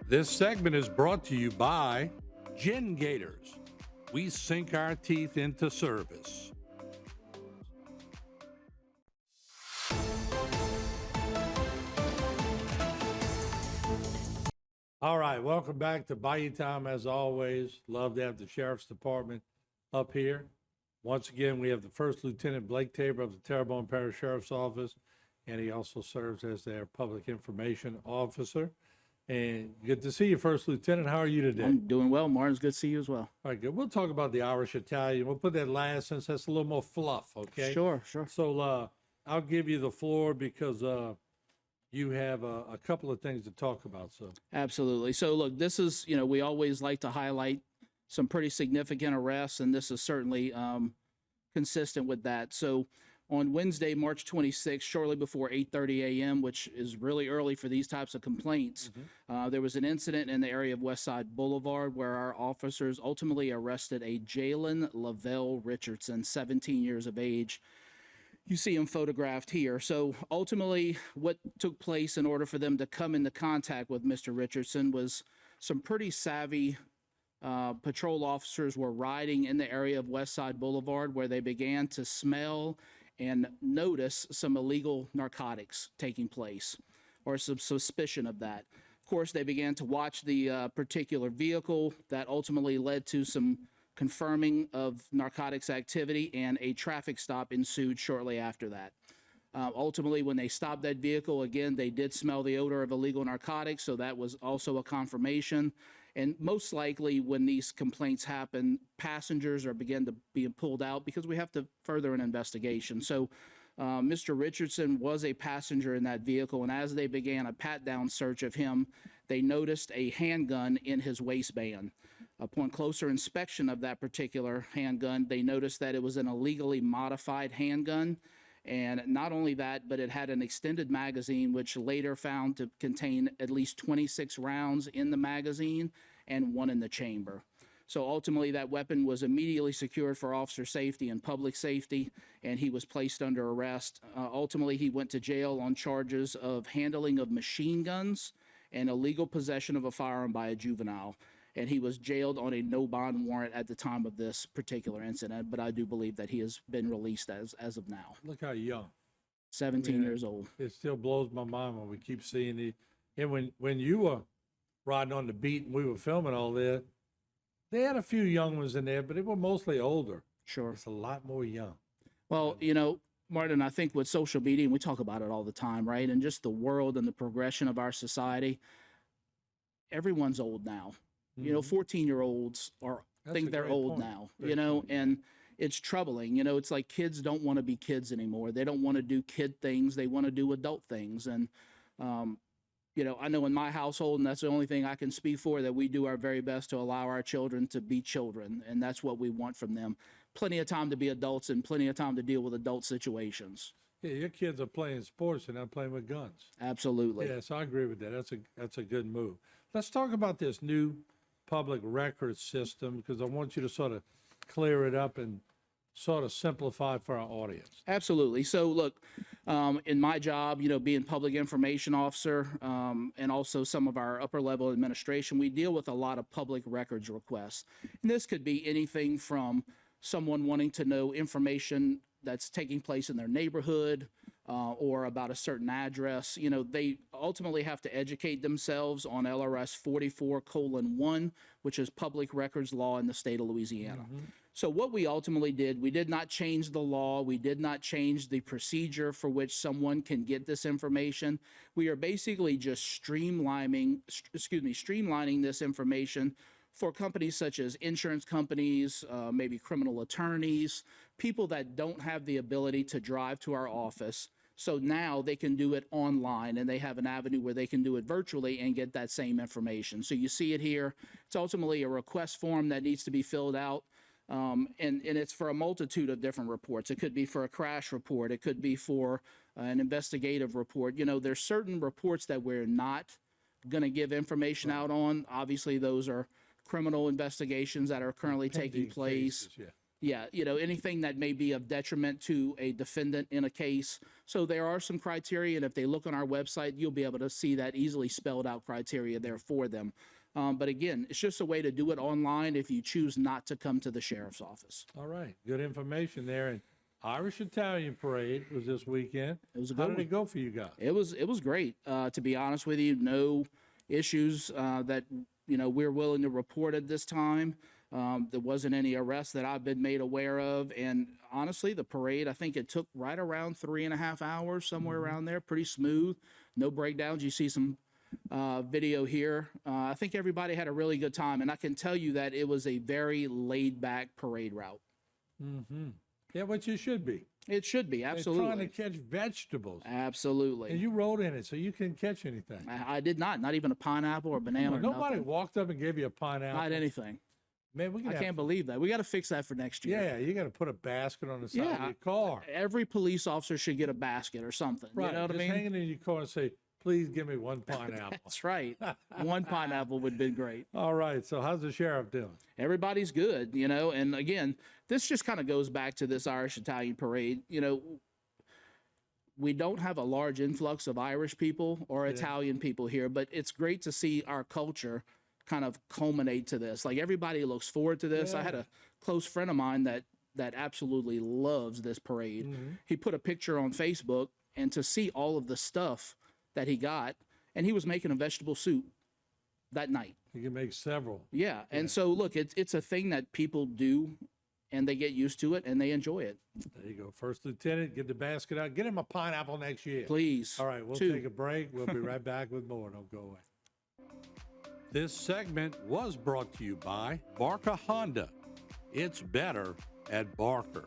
This segment is brought to you by Gin Gators. We sink our teeth into service. All right, welcome back to Bayou Time as always. Love to have the Sheriff's Department up here. Once again, we have the First Lieutenant Blake Tabor of the Terrebonne Parish Sheriff's Office, and he also serves as their Public Information Officer. And good to see you, First Lieutenant. How are you today? I'm doing well, Martin. It's good to see you as well. All right, good. We'll talk about the Irish Italian. We'll put that last since that's a little more fluff, okay? Sure. So I'll give you the floor because you have a couple of things to talk about. So Absolutely. So look, this is, we always like to highlight some pretty significant arrests, and this is certainly consistent with that. So on Wednesday, March 26th, shortly before 8:30 a.m., which is really early for these types of complaints, there was an incident in the area of West Side Boulevard where our officers ultimately arrested a Jalen Lavelle Richardson, 17 years of age. You see him photographed here. So ultimately, what took place in order for them to come into contact with Mr. Richardson was some pretty savvy patrol officers were riding in the area of West Side Boulevard where they began to smell and notice some illegal narcotics taking place, or some suspicion of that. Of course, they began to watch the particular vehicle. That ultimately led to some confirming of narcotics activity, and a traffic stop ensued shortly after that. Ultimately, when they stopped that vehicle, again, they did smell the odor of illegal narcotics, so that was also a confirmation. And most likely, when these complaints happen, passengers are begin to be pulled out because we have to further an investigation. So Mr. Richardson was a passenger in that vehicle, and as they began a pat-down search of him, they noticed a handgun in his waistband. Upon closer inspection of that particular handgun, they noticed that it was an illegally modified handgun. And not only that, but it had an extended magazine, which later found to contain at least 26 rounds in the magazine and one in the chamber. So ultimately, that weapon was immediately secured for officer safety and public safety, and he was placed under arrest. Ultimately, he went to jail on charges of handling of machine guns and illegal possession of a firearm by a juvenile. And he was jailed on a no bond warrant at the time of this particular incident, but I do believe that he has been released as of now. look how young. 17 years old. It still blows my mind when we keep seeing it. And when you were riding on the beat and we were filming all that, they had a few young ones in there, but they were mostly older. Sure. It's a lot more young. Well, Martin, I think with social media, and we talk about it all the time, right? And just the world and the progression of our society, everyone's old now. 14-year-olds think they're old now, and it's troubling. It's like kids don't want to be kids anymore. They don't want to do kid things. They want to do adult things. And, I know in my household, and that's the only thing I can speak for, that we do our very best to allow our children to be children. And that's what we want from them. Plenty of time to be adults and plenty of time to deal with adult situations. Yeah, your kids are playing sports and not playing with guns. Absolutely. Yeah, so I agree with that. That's a good move. Let's talk about this new public record system, because I want you to sort of clear it up and sort of simplify for our audience. Absolutely. So look, in my job, being public information officer, and also some of our upper level administration, we deal with a lot of public records requests. And this could be anything from someone wanting to know information that's taking place in their neighborhood, or about a certain address. They ultimately have to educate themselves on LRS 44:1, which is public records law in the state of Louisiana. So what we ultimately did, we did not change the law. We did not change the procedure for which someone can get this information. We are basically just streamlining this information for companies such as insurance companies, maybe criminal attorneys, people that don't have the ability to drive to our office. So now they can do it online, and they have an avenue where they can do it virtually and get that same information. So you see it here. It's ultimately a request form that needs to be filled out. And it's for a multitude of different reports. It could be for a crash report. It could be for an investigative report. There's certain reports that we're not going to give information out on. Obviously, those are criminal investigations that are currently taking place. Cases, yeah. Yeah, anything that may be of detriment to a defendant in a case. So there are some criteria, and if they look on our website, you'll be able to see that easily spelled out criteria there for them. But again, it's just a way to do it online if you choose not to come to the sheriff's office. All right, good information there. And Irish Italian Parade was this weekend. It was a How good did it go for you guys? It was great. To be honest with you, no issues that we're willing to report at this time. There wasn't any arrests that I've been made aware of, and honestly, the parade, I think it took right around 3.5 hours, somewhere around there. Pretty smooth, no breakdowns. You see some video here. I think everybody had a really good time, and I can tell you that it was a very laid back parade route. Mm-hmm. Yeah, what you should be. It should be, They're absolutely. trying to catch vegetables. Absolutely. And you rode in it, so you can catch anything. I did not even a pineapple or banana or Nobody nothing. walked up and gave you a pineapple. Not anything. Man, we I can't believe that. We got to fix that for next year. Yeah, you got to put a basket on the side of Yeah. your car. Every police officer should get a basket or something. Right. You know what I Just mean? hang it in your car and say, please give me one pineapple. That's right. One pineapple would have been great. All right. So how's the sheriff doing? Everybody's good, and again, this just kind of goes back to this Irish Italian parade. We don't have a large influx of Irish people or Italian people here, but it's great to see our culture kind of culminate to this. Like, everybody looks forward to this. I had a close friend of mine that absolutely loves this parade. He put a picture on Facebook, and to see all of the stuff that he got, and he was making a vegetable soup that night. You can make several. Yeah. And so look, it's a thing that people do, and they get used to it and they enjoy it. There you go. First Lieutenant, get the basket out. Get him a pineapple next year. Please. All right, we'll take a break. We'll be right back with more. Don't go away. This segment was brought to you by Barker Honda. It's better at Barker.